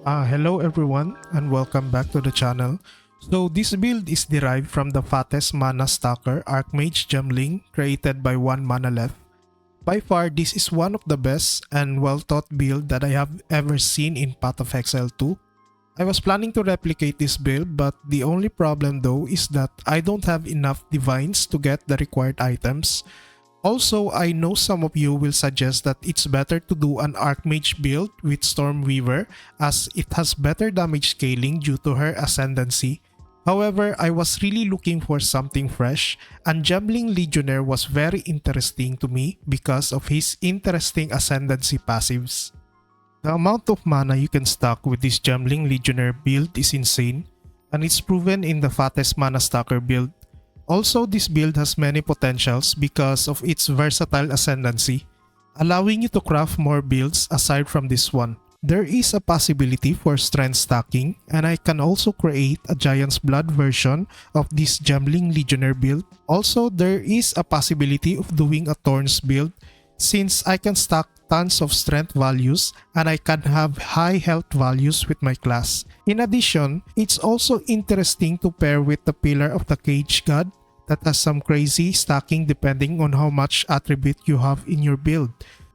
Hello everyone and welcome back to the channel. So this build is derived from the fattest mana stacker Archmage Gemling created by one mana left. By far this is one of the best and well thought build that I have ever seen in Path of Exile 2. I was planning to replicate this build, but the only problem though is that I don't have enough divines to get the required items. Also, I know some of you will suggest that it's better to do an Archmage build with Stormweaver as it has better damage scaling due to her ascendancy. However, I was really looking for something fresh, and Gemling Legionnaire was very interesting to me because of his interesting ascendancy passives. The amount of mana you can stack with this Gemling Legionnaire build is insane, and it's proven in the fattest mana stacker build. Also, this build has many potentials because of its versatile ascendancy, allowing you to craft more builds aside from this one. There is a possibility for strength stacking, and I can also create a Giant's Blood version of this Gemling Legionnaire build. Also, there is a possibility of doing a Thorns build since I can stack tons of strength values and I can have high health values with my class. In addition, it's also interesting to pair with the Pillar of the Cage God that has some crazy stacking depending on how much attribute you have in your build.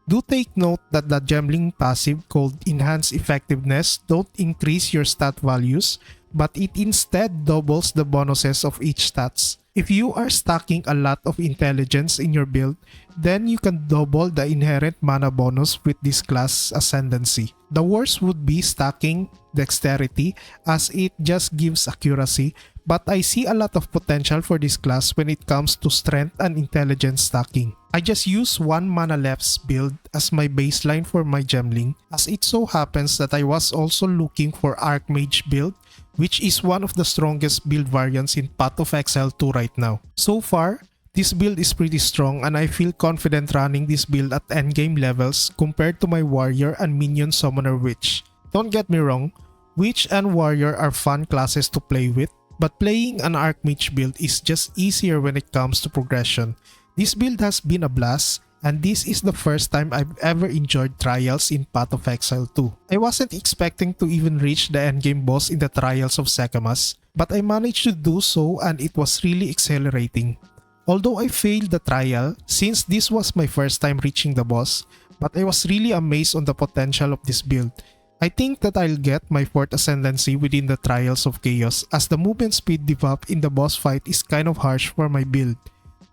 Do take note that the Gemling passive called Enhanced Effectiveness don't increase your stat values, but it instead doubles the bonuses of each stats. If you are stacking a lot of intelligence in your build, then you can double the inherent mana bonus with this class ascendancy. The worst would be stacking dexterity as it just gives accuracy, but I see a lot of potential for this class when it comes to strength and intelligence stacking. I just use one mana left's build as my baseline for my Gemling, as it so happens that I was also looking for Archmage build, which is one of the strongest build variants in Path of Exile 2 right now. So far, this build is pretty strong and I feel confident running this build at endgame levels compared to my Warrior and Minion Summoner Witch. Don't get me wrong, Witch and Warrior are fun classes to play with, but playing an Archmage build is just easier when it comes to progression. This build has been a blast, and this is the first time I've ever enjoyed Trials in Path of Exile 2. I wasn't expecting to even reach the endgame boss in the Trials of Sekemas, but I managed to do so and it was really exhilarating. Although I failed the trial, since this was my first time reaching the boss, but I was really amazed on the potential of this build. I think that I'll get my 4th ascendancy within the Trials of Chaos as the movement speed debuff in the boss fight is kind of harsh for my build.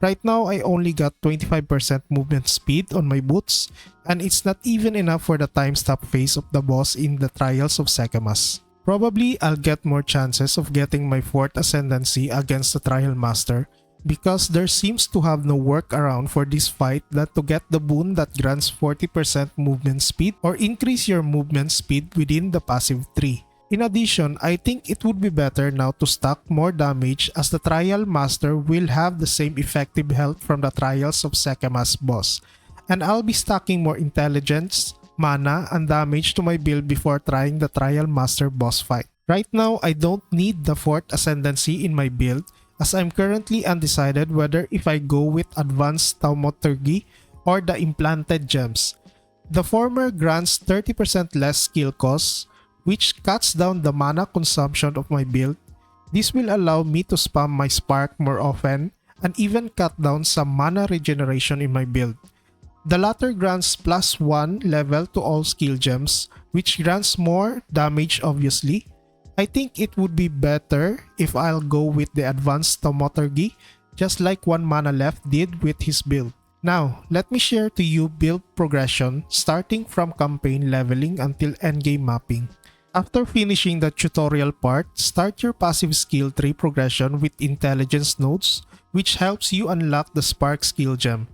Right now, I only got 25% movement speed on my boots, and it's not even enough for the time stop phase of the boss in the Trials of Sekemas. Probably I'll get more chances of getting my 4th ascendancy against the Trial Master, because there seems to have no workaround for this fight than to get the boon that grants 40% movement speed or increase your movement speed within the passive tree. In addition, I think it would be better now to stack more damage as the Trial Master will have the same effective health from the Trials of Sekemas boss, and I'll be stacking more intelligence, mana, and damage to my build before trying the Trial Master boss fight. Right now, I don't need the 4th ascendancy in my build as I'm currently undecided whether if I go with Advanced Thaumaturgy or the Implanted Gems. The former grants 30% less skill costs, which cuts down the mana consumption of my build. This will allow me to spam my spark more often and even cut down some mana regeneration in my build. The latter grants +1 level to all skill gems, which grants more damage obviously. I think it would be better if I'll go with the Advanced Thaumaturgy, just like one mana left did with his build. Now, let me share to you build progression starting from campaign leveling until endgame mapping. After finishing the tutorial part, start your passive skill tree progression with intelligence nodes, which helps you unlock the spark skill gem.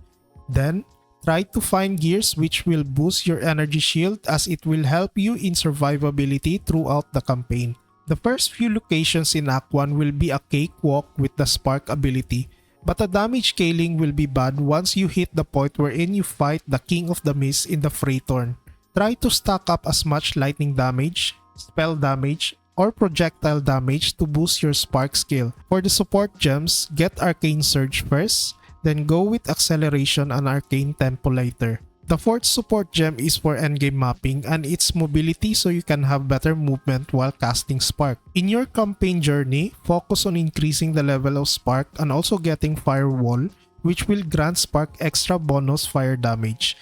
Then, try to find gears which will boost your energy shield as it will help you in survivability throughout the campaign. The first few locations in Act 1 will be a cakewalk with the spark ability, but the damage scaling will be bad once you hit the point wherein you fight the King of the Mist in the Freetorn. Try to stack up as much lightning damage, spell damage, or projectile damage to boost your spark skill. For the support gems, get Arcane Surge first, then go with Acceleration and Arcane Tempo later. The fourth support gem is for endgame mapping and its mobility so you can have better movement while casting Spark. In your campaign journey, focus on increasing the level of Spark and also getting Firewall, which will grant Spark extra bonus fire damage.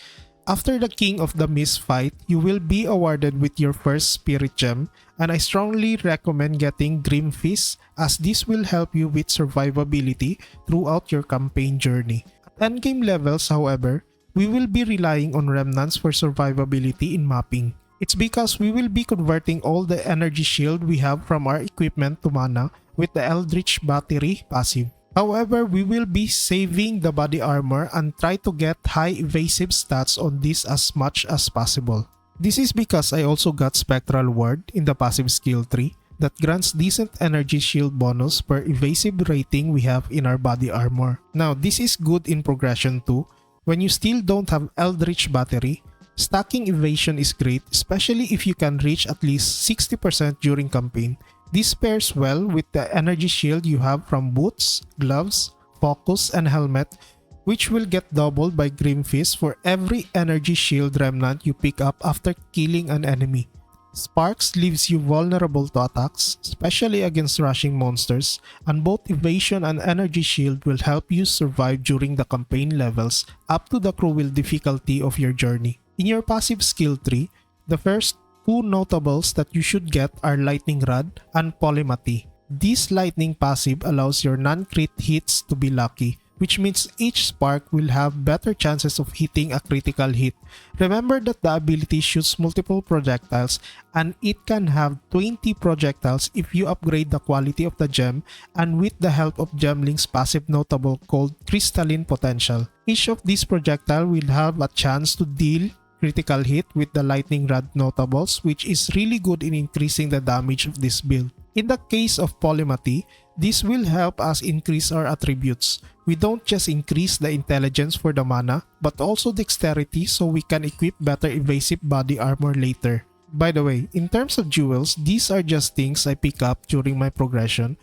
After the King of the Mist fight, you will be awarded with your first Spirit Gem, and I strongly recommend getting Grim Fist as this will help you with survivability throughout your campaign journey. At endgame levels, however, we will be relying on remnants for survivability in mapping. It's because we will be converting all the energy shield we have from our equipment to mana with the Eldritch Battery passive. However, we will be saving the body armor and try to get high evasive stats on this as much as possible. This is because I also got Spectral Ward in the passive skill tree that grants decent energy shield bonus per evasive rating we have in our body armor. Now, this is good in progression too. When you still don't have Eldritch Battery, stacking evasion is great, especially if you can reach at least 60% during campaign. This pairs well with the energy shield you have from boots, gloves, focus, and helmet, which will get doubled by Grim Fist for every energy shield remnant you pick up after killing an enemy. Sparks leaves you vulnerable to attacks, especially against rushing monsters, and both evasion and energy shield will help you survive during the campaign levels up to the cruel difficulty of your journey. In your passive skill tree, the first two notables that you should get are Lightning Rod and Polymathy. This lightning passive allows your non-crit hits to be lucky, which means each spark will have better chances of hitting a critical hit. Remember that the ability shoots multiple projectiles and it can have 20 projectiles if you upgrade the quality of the gem and with the help of Gemling's passive notable called Crystalline Potential. Each of these projectiles will have a chance to deal critical hit with the lightning rod notables, which is really good in increasing the damage of this build. In the case of Polymathy, this will help us increase our attributes. We don't just increase the intelligence for the mana, but also dexterity so we can equip better evasive body armor later. By the way, in terms of jewels, these are just things I pick up during my progression,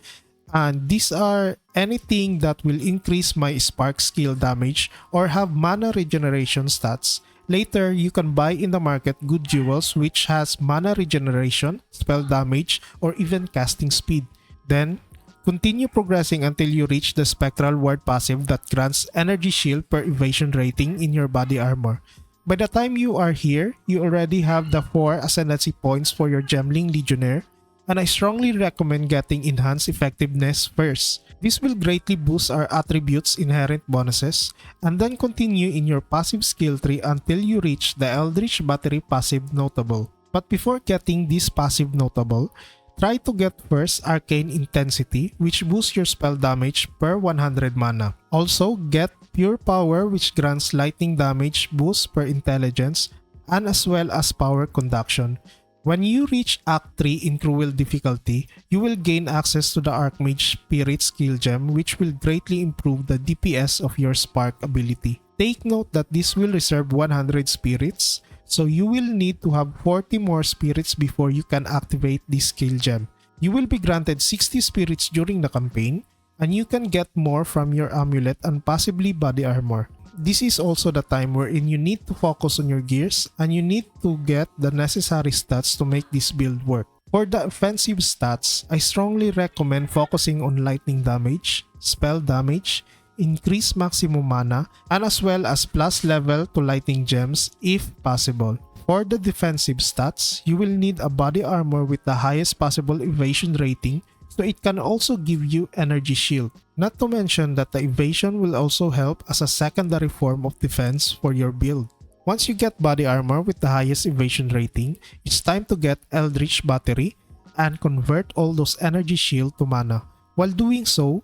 and these are anything that will increase my spark skill damage or have mana regeneration stats. Later, you can buy in the market good jewels which has mana regeneration, spell damage, or even casting speed. Then, continue progressing until you reach the Spectral Ward passive that grants energy shield per evasion rating in your body armor. By the time you are here, you already have the 4 ascendancy points for your Gemling Legionnaire, and I strongly recommend getting enhanced effectiveness first. This will greatly boost our attributes' inherent bonuses, and then continue in your passive skill tree until you reach the Eldritch Battery passive notable. But before getting this passive notable, try to get first Arcane Intensity, which boosts your spell damage per 100 mana. Also, get Pure Power, which grants lightning damage boost per intelligence, and as well as Power Conduction. When you reach Act 3 in Cruel difficulty, you will gain access to the Archmage Spirit skill gem, which will greatly improve the DPS of your Spark ability. Take note that this will reserve 100 spirits, so you will need to have 40 more spirits before you can activate this skill gem. You will be granted 60 spirits during the campaign, and you can get more from your amulet and possibly body armor. This is also the time wherein you need to focus on your gears and you need to get the necessary stats to make this build work. For the offensive stats, I strongly recommend focusing on lightning damage, spell damage, increase maximum mana, and as well as plus level to lightning gems if possible. For the defensive stats, you will need a body armor with the highest possible evasion rating, so it can also give you energy shield. Not to mention that the evasion will also help as a secondary form of defense for your build. Once you get body armor with the highest evasion rating, it's time to get Eldritch Battery and convert all those energy shield to mana. While doing so,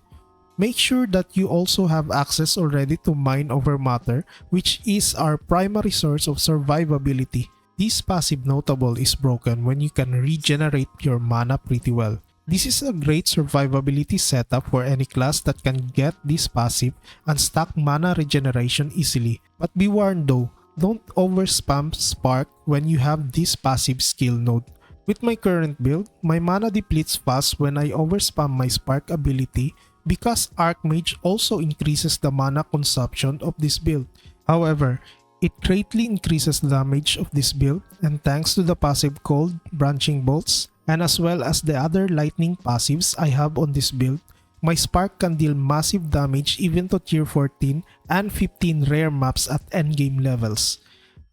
make sure that you also have access already to Mind Over Matter, which is our primary source of survivability. This passive notable is broken when you can regenerate your mana pretty well. This is a great survivability setup for any class that can get this passive and stack mana regeneration easily. But be warned though, don't overspam Spark when you have this passive skill node. With my current build, my mana depletes fast when I overspam my Spark ability because Archmage also increases the mana consumption of this build. However, It greatly increases the damage of this build, and thanks to the passive cold branching bolts and as well as the other lightning passives I have on this build, my spark can deal massive damage even to tier 14 and 15 rare maps at endgame levels.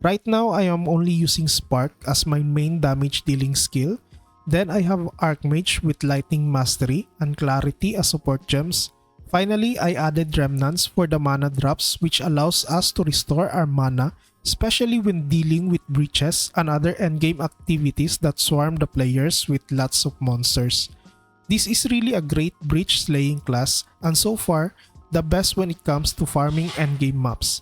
Right now I am only using spark as my main damage dealing skill. Then I have Archmage with Lightning Mastery and Clarity as support gems. Finally, I added Remnants for the mana drops, which allows us to restore our mana, especially when dealing with breaches and other endgame activities that swarm the players with lots of monsters. This is really a great breach slaying class, and so far, the best when it comes to farming endgame maps.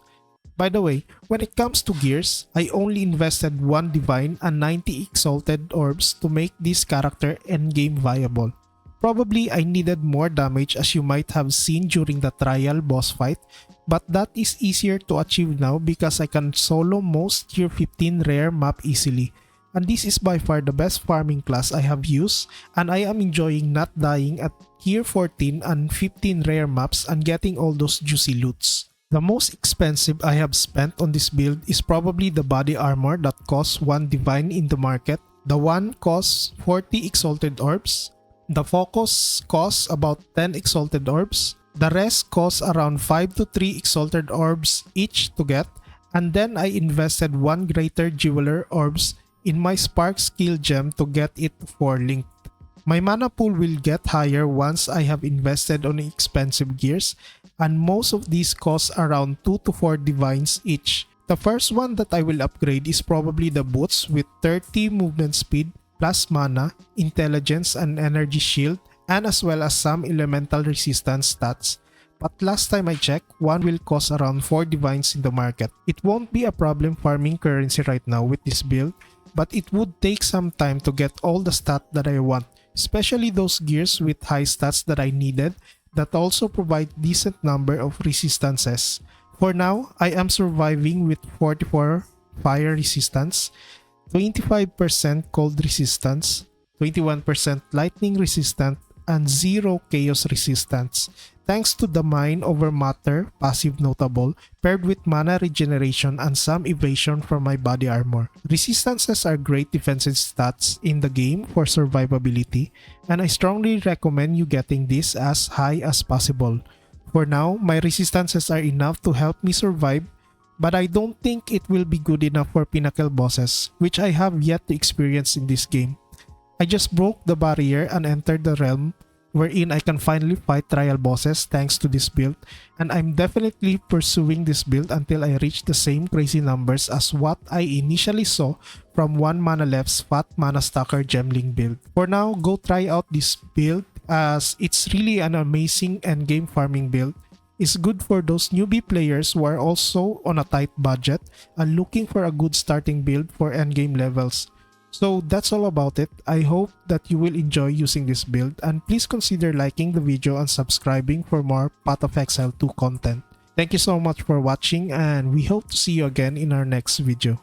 By the way, when it comes to gears, I only invested 1 Divine and 90 Exalted Orbs to make this character endgame viable. Probably I needed more damage as you might have seen during the trial boss fight, but that is easier to achieve now because I can solo most tier 15 rare map easily. And this is by far the best farming class I have used, and I am enjoying not dying at tier 14 and 15 rare maps and getting all those juicy loots. The most expensive I have spent on this build is probably the body armor that costs 1 divine in the market. The one costs 40 exalted orbs. The focus costs about 10 exalted orbs. The rest costs around 5 to 3 exalted orbs each to get. And then I invested 1 greater jeweler orbs in my spark skill gem to get it for linked. My mana pool will get higher once I have invested on expensive gears, and most of these cost around 2 to 4 divines each. The first one that I will upgrade is probably the boots with 30 movement speed, plus mana, intelligence and energy shield, and as well as some elemental resistance stats. But last time I checked, one will cost around 4 divines in the market. It won't be a problem farming currency right now with this build, but it would take some time to get all the stats that I want, especially those gears with high stats that I needed that also provide decent number of resistances. For now, I am surviving with 44 fire resistance, 25% cold resistance, 21% lightning resistant, and 0 chaos resistance, thanks to the Mind over Matter passive notable paired with mana regeneration and some evasion from my body armor. Resistances are great defensive stats in the game for survivability, and I strongly recommend you getting this as high as possible. For now, my resistances are enough to help me survive, but I don't think it will be good enough for pinnacle bosses, which I have yet to experience in this game. I just broke the barrier and entered the realm wherein I can finally fight trial bosses thanks to this build, and I'm definitely pursuing this build until I reach the same crazy numbers as what I initially saw from 1 mana left's fat mana stacker Gemling build. For now, go try out this build as it's really an amazing endgame farming build. It's good for those newbie players who are also on a tight budget and looking for a good starting build for endgame levels. So that's all about it. I hope that you will enjoy using this build, and please consider liking the video and subscribing for more Path of Exile 2 content. Thank you so much for watching, and we hope to see you again in our next video.